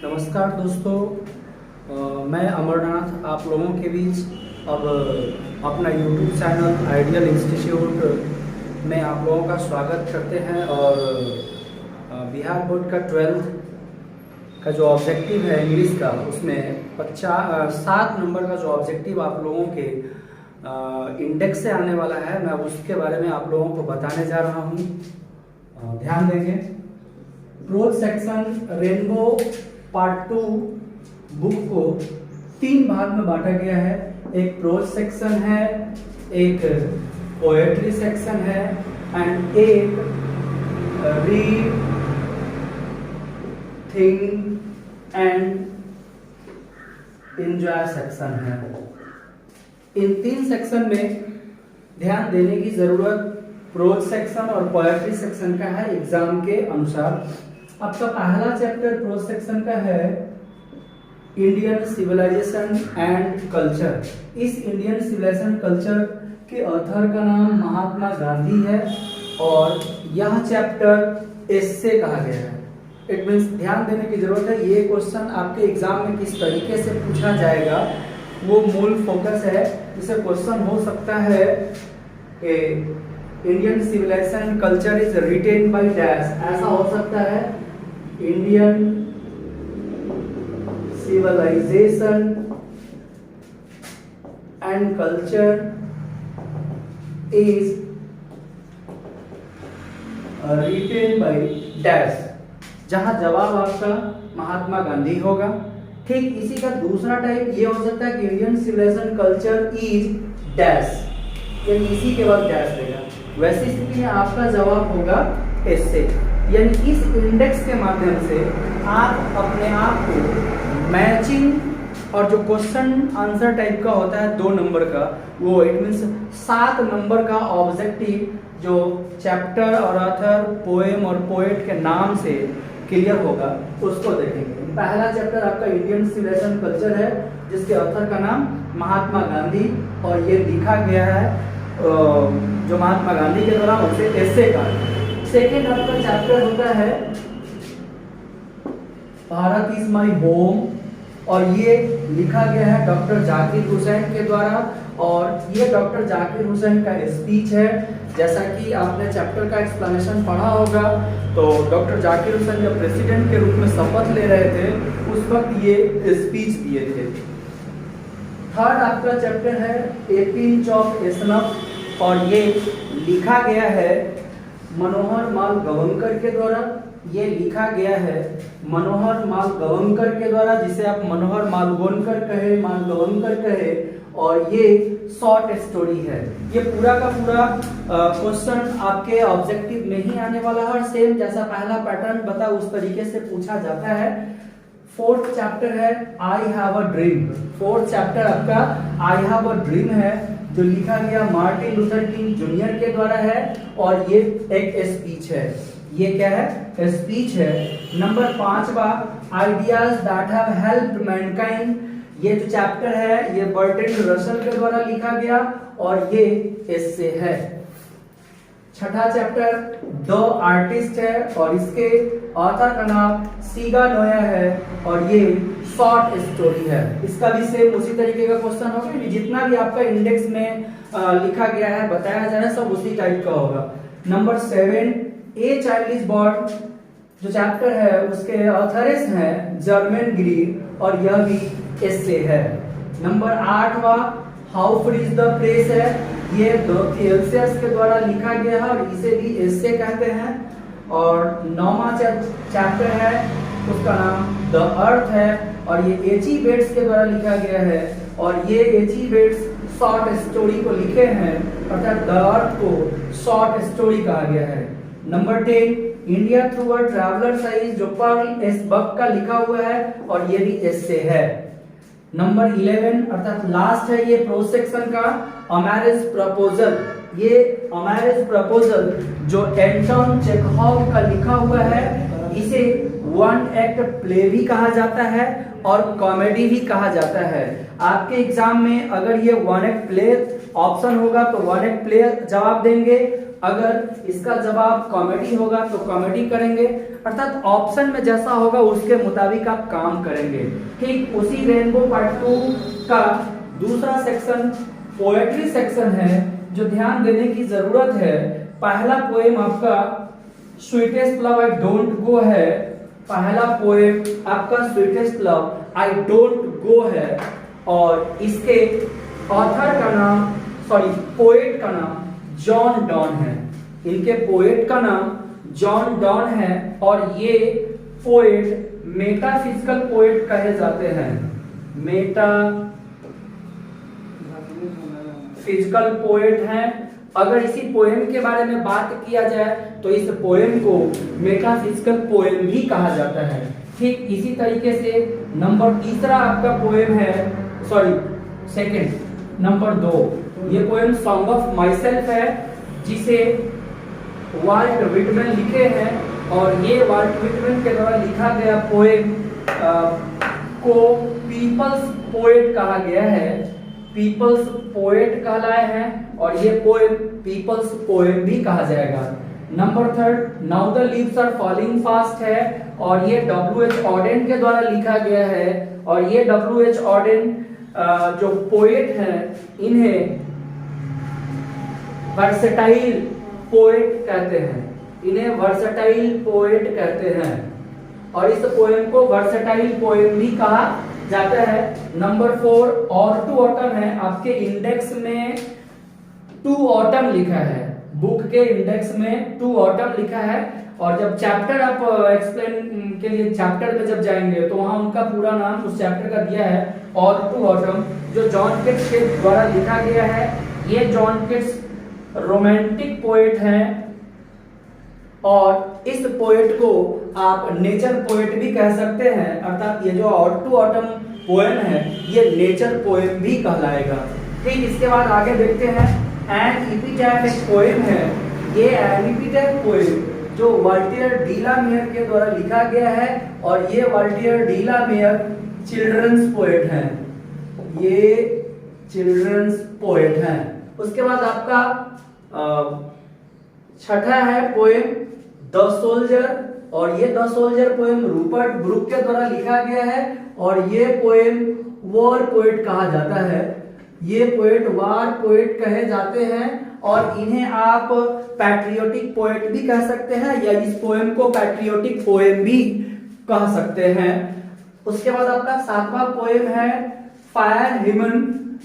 नमस्कार दोस्तों, मैं अमरनाथ आप लोगों के बीच अब अपना यूट्यूब चैनल आइडियल इंस्टीट्यूट में आप लोगों का स्वागत करते हैं। और बिहार बोर्ड का 12th का जो ऑब्जेक्टिव है इंग्लिश का, उसमें 7 नंबर का जो ऑब्जेक्टिव आप लोगों के इंडेक्स से आने वाला है, मैं उसके बारे में आप लोगों को बताने जा रहा हूँ। ध्यान देंगे। Pros section rainbow part 2 book को 3 भाग में बांटा गया है। एक प्रोज सेक्शन है, एक पोएट्री सेक्शन है एंड एक read, think and enjoy section है। इन 3 सेक्शन में ध्यान देने की जरूरत प्रोज सेक्शन और पोएट्री सेक्शन का है एग्जाम के अनुसार। आपका पहला चैप्टर प्रोज सेक्शन का है इंडियन सिविलाइजेशन एंड कल्चर। इस इंडियन सिविलाइजेशन कल्चर के ऑथर का नाम महात्मा गांधी है और यह चैप्टर एस्से कहा गया है। इट मीन्स ध्यान देने की जरूरत है। ये क्वेश्चन आपके एग्जाम में किस तरीके से पूछा जाएगा वो मूल फोकस है। जिसे क्वेश्चन हो सकता है कि Indian civilisation culture is written by dash, ऐसा हो सकता है Indian civilisation and culture is written by dash, जहां जवाब आपका महात्मा गांधी होगा। ठीक इसी का दूसरा टाइप ये हो सकता है कि Indian civilisation culture is dash, यानी इसी के बाद डैश देगा। वैसी स्थिति में आपका जवाब होगा एस्से। यानी इस इंडेक्स के माध्यम से आप अपने आप को मैचिंग और जो क्वेश्चन आंसर टाइप का होता है 2 नंबर का, वो इट मीन्स 7 नंबर का ऑब्जेक्टिव जो चैप्टर और ऑथर, पोएम और पोएट के नाम से क्लियर होगा उसको देखेंगे। पहला चैप्टर आपका इंडियन सिविलाइजेशन कल्चर है जिसके ऑथर का नाम महात्मा गांधी और ये लिखा गया है जो महात्मा गांधी के द्वारा उसे एस्से का। सेकेंड आपका चैप्टर होता है भारत इज माई होम और ये लिखा गया है डॉक्टर जाकिर हुसैन के द्वारा और ये डॉक्टर जाकिर हुसैन का स्पीच है। जैसा कि आपने चैप्टर का एक्सप्लेनेशन पढ़ा होगा तो डॉक्टर जाकिर हुसैन जब प्रेसिडेंट के रूप में शपथ ले रहे थे उस वक्त ये स्पीच दिए थे। थर्ड आपका चैप्टर है ए पिंच ऑफ एसनफ और ये लिखा गया है मनोहर माल गवंकर के द्वारा। ये लिखा गया है मनोहर माल गवंकर के द्वारा, जिसे आप मनोहर मालगोनकर कहे, मालगवंकर कहे, और ये शॉर्ट स्टोरी है। ये पूरा का पूरा क्वेश्चन आपके ऑब्जेक्टिव में ही आने वाला है और सेम जैसा पहला पैटर्न बता उस तरीके से पूछा जाता है। फोर्थ चैप्टर है I have a dream. Fourth chapter आपका आई हैव अ ड्रीम है जो लिखा गया मार्टिन लूथर किंग जूनियर के द्वारा है और ये एक स्पीच है। ये क्या है? स्पीच है। नंबर 5वां ideas that have helped mankind. ये जो चैप्टर है ये बर्ट्रैंड रसल के द्वारा लिखा गया और ये एस्से है। छठा चैप्टर द आर्टिस्ट है और इसके ऑथर का नाम सीगा नोया है और ये शॉर्ट स्टोरी है। इसका भी सेम उसी तरीके का क्वेश्चन होगा। जितना भी आपका इंडेक्स में लिखा गया है बताया जा रहा है सब उसी टाइप का होगा। Number 7 a child is born जो चैप्टर है उसके ऑथरेस हैं जर्मन ग्रीन और यह भी एस्से है। नंबर 8वां how free is the press है। ये थियोसेल्स के द्वारा लिखा गया है और इसे भी एस्से कहते हैं। और 9वां चैप्टर है उसका नाम द अर्थ है और ये एची बेट्स के द्वारा लिखा गया है और ये एची बेट्स शॉर्ट स्टोरी को लिखे हैं, अर्थात द अर्थ को शॉर्ट स्टोरी कहा गया है। Number 10 India through a travellers eyes जो पर्ल एस बक का लिखा हुआ है और ये भी एस्से है। नंबर 11 अर्थात लास्ट है ये प्रोज सेक्शन का अ मैरिज प्रपोजल। ये अ मैरिज प्रपोजल जो एंटोन चेखव का लिखा हुआ है, इसे वन एक्ट प्ले भी कहा जाता है और कॉमेडी भी कहा जाता है। आपके एग्जाम में अगर ये वन एक्ट प्ले ऑप्शन होगा तो वन एक्ट प्ले जवाब देंगे, अगर इसका जवाब कॉमेडी होगा तो कॉमेडी करेंगे, अर्थात ऑप्शन में जैसा होगा उसके मुताबिक आप काम करेंगे। ठीक उसी रेनबो पार्ट 2 का दूसरा सेक्शन पोएट्री सेक्शन है, जो ध्यान देने की जरूरत है। पहला पोएम आपका sweetest love I don't go है, पहला पोएम आपका sweetest love I don't go है, और इसके ऑथर का नाम पोएट का नाम जॉन डॉन है। इनके पोएट का नाम जॉन डॉन है, और ये पोएट मेटाफिजिकल पोएट कहे जाते हैं। मेटाफिजिकल पोएट हैं। अगर इसी पोएम के बारे में बात किया जाए तो इस पोएम को मेटाफिजिकल पोएम भी कहा जाता है। ठीक इसी तरीके से नंबर तीसरा आपका पोएम है, सेकंड नंबर 2, ये poem song of my self है, जिसे वाल्ट विटमैन लिखे हैं, और ये वाल्ट विटमैन के द्वारा लिखा गया पोएम को पीपल्स पोएट कहा गया है, पीपल्स पोएट कहलाए हैं, और ये पोएम पीपल्स पोएम भी कहा जाएगा। Number 3 now the leaves are falling fast है, और ये W.H. ऑडेन के द्वारा लिखा गया है, और ये W.H. ऑडेन जो पोएट हैं इन्हें वर्सेटाइल पोएट कहते हैं, इन्हें वर्सेटाइल पोएट कहते हैं, और इस पोएम को वर्सेटाइल पोएम भी कहा जाता है। नंबर 4 और टू ऑटम है, आपके इंडेक्स में टू ऑटम लिखा है, बुक के इंडेक्स में टू ऑटम लिखा है, और जब चैप्टर आप एक्सप्लेन के लिए चैप्टर में जब जाएंगे तो वहां उनका पूरा नाम उस चैप्टर का दिया है, और टू ऑटम, जो जॉन किट्स के द्वारा लिखा गया है। ये जॉन किट्स रोमांटिक पोएट हैं, और इस पोएट को आप नेचर पोएट भी कह सकते हैं, अर्थात ये जो और टू ऑटम पोएम है ये नेचर पोएम भी कहलाएगा। ठीक इसके बाद आगे देखते हैं एन एपिटैफ एक पोएम है। ये एन एपिटैफ पोएम जो वाल्टियर डी ला मेयर के द्वारा लिखा गया है, और ये Walter de la Mare children's poet हैं, ये चिल्ड्रंस पोएट हैं। उसके बाद आपका छठा है पोएम द सोल्जर, और ये the soldier poem Rupert Brooke के द्वारा लिखा गया है, और ये पोएम वॉर पोएट कहा जाता है। ये पोएट वार पोएट कहे जाते हैं, और इन्हें आप पैट्रियोटिक पोएट भी कह सकते हैं, या इस पोएम को पैट्रियोटिक पोएम भी कह सकते हैं। उसके बाद आपका 7वां पोएम है फायर हिमन,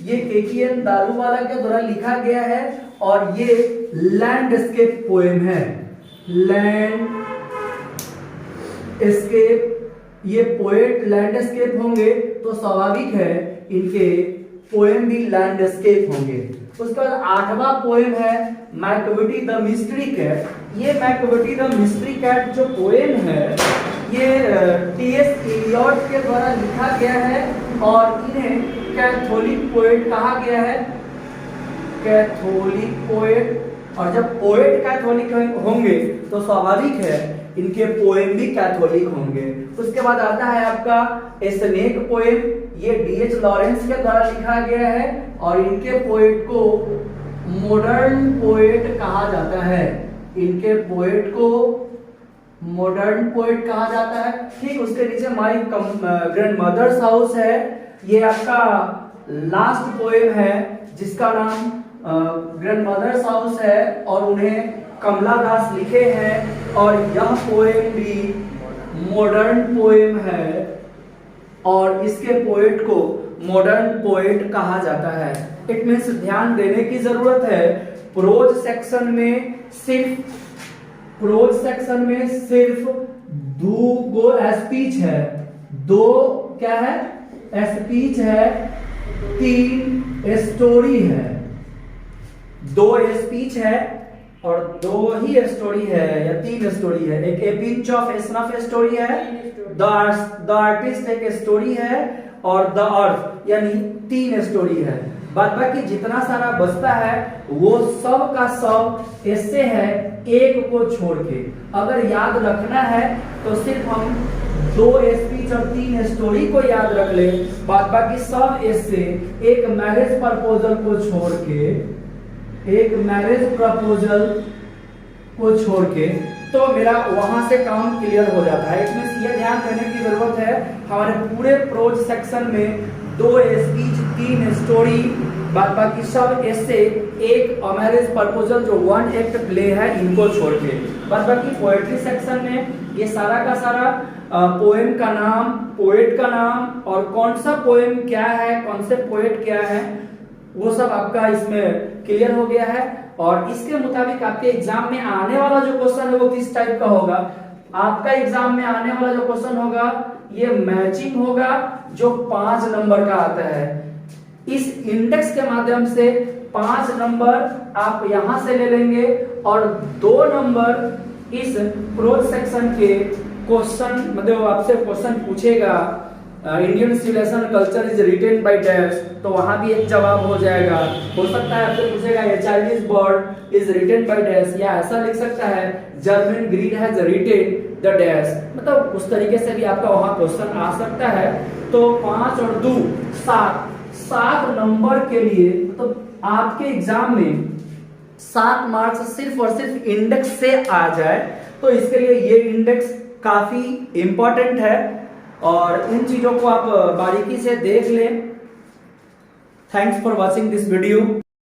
ये केकेएन दारूवाला के द्वारा लिखा गया है, और ये लैंडस्केप पोएम है, लैंडस्केप। ये पोएट लैंडस्केप होंगे तो स्वाभाविक है इनके पोएम भी लैंडस्केप होंगे। उसके बाद 8वां पोएम है मैकविटी द मिस्ट्री कैट। ये मैकविटी द मिस्ट्री कैट जो पोएम है ये टी.एस. इलियट के द्वारा लिखा गया है, और इन्हें कैथोलिक पोएट कहा गया है, कैथोलिक पोएट। और जब पोएट कैथोलिक होंगे तो स्वाभाविक है इनके पोएम भी कैथोलिक होंगे। उसके बाद आता है आपका स्नेक पोएम, ये डी.एच. लॉरेंस के द्वारा लिखा गया है, और इनके पोएट को मॉडर्न पोएट कहा जाता है, इनके पोएट को मॉडर्न पोएट कहा जाता है। ठीक उसके नीचे माय ग्रैंडमदर्स हाउस है, ये आपका लास्ट पोएम है जिसका नाम ग्रैंडमदर्स हाउस है, और उन्हें कमला दास लिखे हैं, और यह पोएम भी मॉडर्न पोएम है, और इसके पोएट को मॉडर्न पोएट कहा जाता है। इट मीन्स ध्यान देने की जरूरत है, प्रोज सेक्शन में सिर्फ 2 स्पीच है, 2 क्या है स्पीच है, 3 स्टोरी है, 2 स्पीच है और 2 ही स्टोरी है या 3 स्टोरी है। एक ए पिंच ऑफ स्नफ स्टोरी है, द आर्टिस्ट एक स्टोरी है, और द अर्थ यानी 3 स्टोरी है। बाद बाकी जितना सारा बचता है वो सब का सब ऐसे है, एक को छोड़ के। अगर याद रखना है तो सिर्फ हम 2 स्पीच और 3 स्टोरी को याद रख ले, बाद बाकी सब ऐसे एक मैरिज प्रपोजल को छोड़ के, एक मैरिज प्रपोजल को छोड़ के, तो मेरा वहां से काम क्लियर हो जाता है। इसमें ये ध्यान देने की जरूरत है, हमारे पूरे प्रोज सेक्शन में 2 स्पीच, 3 स्टोरी, बाद बाकी सब ऐसे एक मैरिज प्रपोजल जो 1 एक्ट प्ले है, इनको छोड़ के बाद बाकी पोएट्री सेक्शन में ये सारा का सारा पोएम का नाम, पोएट का नाम और कौन सा पोएम क्या है, कौन से पोएट क्या है, वो सब आपका इसमें क्लियर हो गया है। और इसके मुताबिक आपके एग्जाम में आने वाला जो क्वेश्चन है वो किस टाइप का होगा, आपका एग्जाम में आने वाला जो क्वेश्चन होगा ये मैचिंग होगा, जो 5 नंबर का आता है। इस इंडेक्स के माध्यम से 5 नंबर आप यहां से ले लेंगे और 2 नंबर इस प्रोज सेक्शन के क्वेश्चन, मतलब आपसे क्वेश्चन पूछेगा Indian civilisation culture is written by dash, तो वहां भी एक जवाब हो जाएगा। हो सकता है आपसे पूछेगा ये Chinese bird is written by dash, या ऐसा लिख सकता है German greed has written the dash, मतलब उस तरीके से भी आपका वहां क्वेश्चन आ सकता है। तो 5 और 2 7 नंबर के लिए, तो आपके एग्जाम में 7 मार्क्स सिर्फ और सिर्फ इंडेक्स से आ जाए, तो इसके लिए ये इंडेक्स काफी इंपॉर्टेंट है और इन चीजों को आप बारीकी से देख लें। Thanks for watching this video.